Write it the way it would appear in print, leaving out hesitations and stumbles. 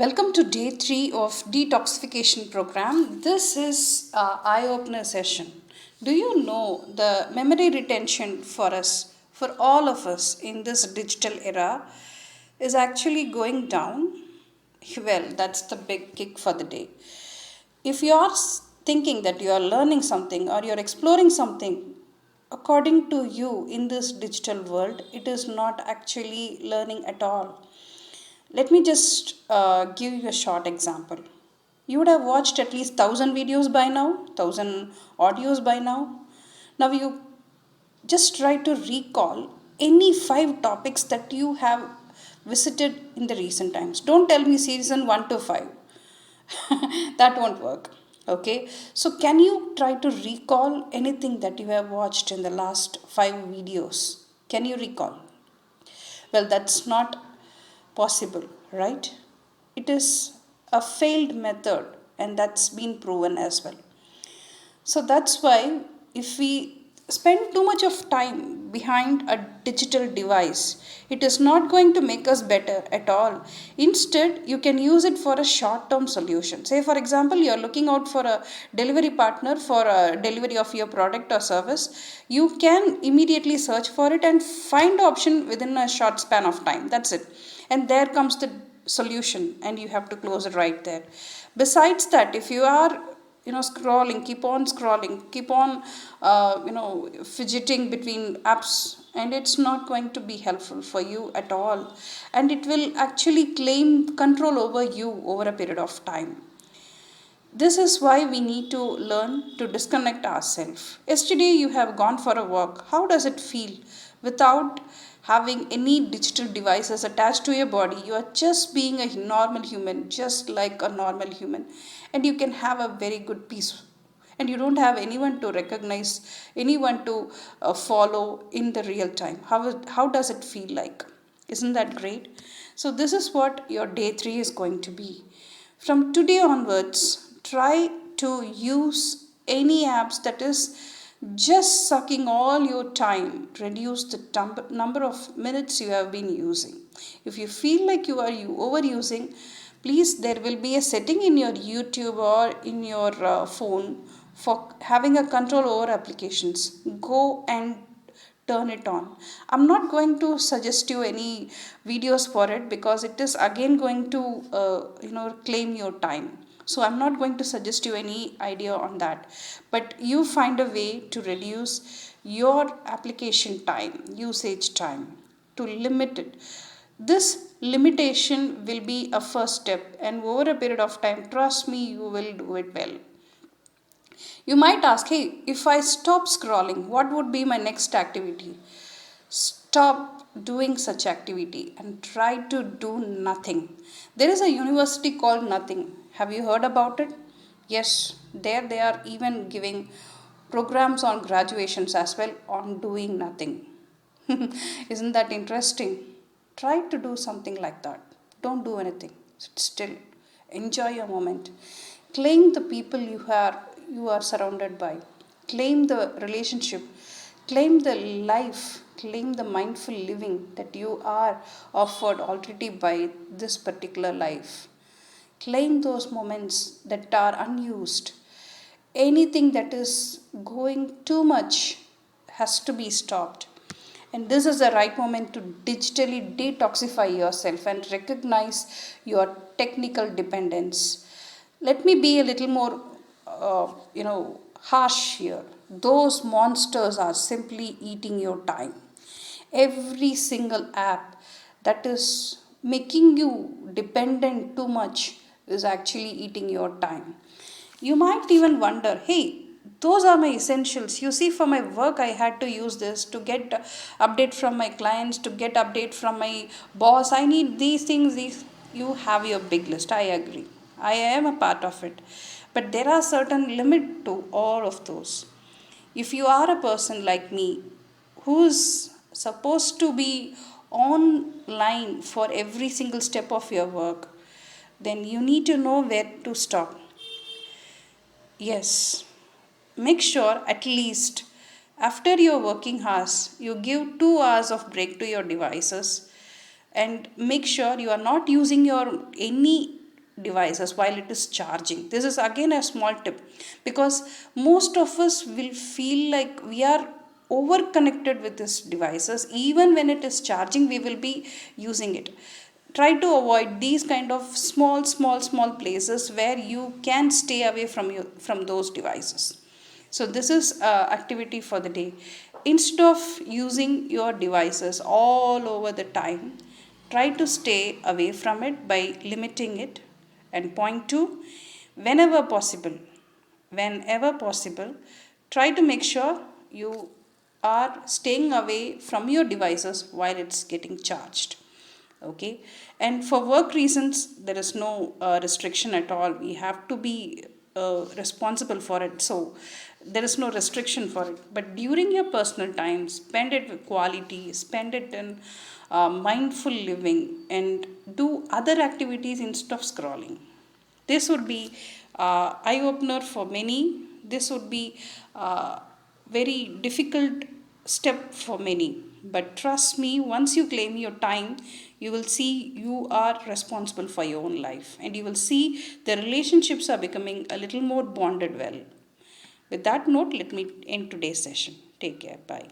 Welcome to day 3 of detoxification program. This is a eye-opener session. Do you know the memory retention for us, for all of us in this digital era is actually going down? Well, that's the big kick for the day. If you are thinking that you are learning something or you're exploring something, according to you in this digital world, it is not actually learning at all. Let me just give you a short example. You would have watched at least 1,000 videos by now, 1,000 audios by now. Now you just try to recall any 5 topics that you have visited in the recent times. Don't tell me season 1 to 5. That won't work. Okay, so can you try to recall anything that you have watched in the last 5 videos? Can you recall? Well, that's not possible, right? It is a failed method, and that's been proven as well. So that's why if we spend too much of time behind a digital device, it is not going to make us better at all. Instead, you can use it for a short term solution. Say, for example, you're looking out for a delivery partner for a delivery of your product or service. You can immediately search for it and find the option within a short span of time. That's it. And there comes the solution, and you have to close it right there. Besides that, if you are scrolling, keep on fidgeting between apps, and it's not going to be helpful for you at all, and it will actually claim control over you over a period of time. This is why we need to learn to disconnect ourselves. Yesterday, you have gone for a walk. How does it feel without having any digital devices attached to your body? You are just being a normal human, just like a normal human, and you can have a very good peace. And you don't have anyone to recognize, anyone to follow in the real time. How does it feel like? Isn't that great? So, this is what your day 3 is going to be. From today onwards, try to use any apps that is just sucking all your time. Reduce the number of minutes you have been using. If you feel like you are overusing, please, there will be a setting in your YouTube or in your phone for having a control over applications. Go and turn it on. I'm not going to suggest you any videos for it because it is again going to claim your time. So I'm not going to suggest you any idea on that, but you find a way to reduce your application time, usage time, to limit it. This limitation will be a first step, and over a period of time, trust me, you will do it well. You might ask, hey, if I stop scrolling, what would be my next activity? Stop doing such activity and try to do nothing. There is a university called Nothing. Have you heard about it? Yes, there they are even giving programs on graduations as well on doing nothing. Isn't that interesting? Try to do something like that. Don't do anything. Sit still. Enjoy your moment. Claim the people you are surrounded by. Claim the relationship. Claim the life. Claim the mindful living that you are offered already by this particular life. Claim those moments that are unused. Anything that is going too much has to be stopped. And this is the right moment to digitally detoxify yourself and recognize your technical dependence. Let me be a little more, harsh here. Those monsters are simply eating your time. Every single app that is making you dependent too much is actually eating your time. You might even wonder, hey, those are my essentials. You see, for my work, I had to use this to get update from my clients, to get update from my boss. I need these things. These you have your big list. I agree. I am a part of it, but there are certain limit to all of those. If you are a person like me, who's supposed to be online for every single step of your work, then you need to know where to stop. Yes, make sure at least after your working hours, you give 2 hours of break to your devices, and make sure you are not using your any devices while it is charging. This is again a small tip, because most of us will feel like we are over connected with these devices. Even when it is charging, we will be using it. Try to avoid these kind of small places where you can stay away from those devices. So this is activity for the day. Instead of using your devices all over the time, try to stay away from it by limiting it. And point two, whenever possible, whenever possible, try to make sure you are staying away from your devices while it's getting charged. Okay, and for work reasons, there is no restriction at all. We have to be responsible for it, so there is no restriction for it. But during your personal time, spend it with quality, spend it in mindful living, and do other activities instead of scrolling. This would be eye opener for many. This would be very difficult step for many. But trust me, once you claim your time, you will see you are responsible for your own life, and you will see the relationships are becoming a little more bonded well. With that note, let me end today's session. Take care. Bye.